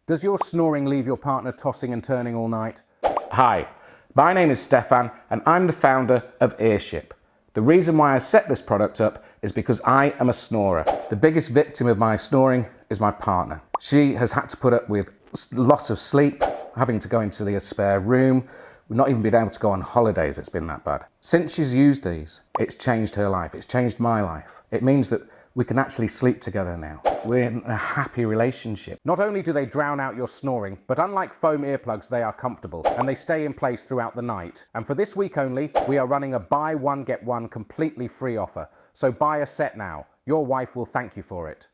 Does your snoring leave your partner tossing and turning all night? Hi, my name is Stefan and I'm the founder of Earship. The reason why I set this product up is because I am a snorer. The biggest victim of my snoring is my partner. She has had to put up with loss of sleep, having to go into the spare room. We've not even been able to go on holidays, it's been that bad. Since she's used these, it's changed her life, it's changed my life. It means that we can actually sleep together now. We're in a happy relationship. Not only do they drown out your snoring, but unlike foam earplugs, they are comfortable and they stay in place throughout the night. And for this week only, we are running a buy one, get one completely free offer. So buy a set now. Your wife will thank you for it.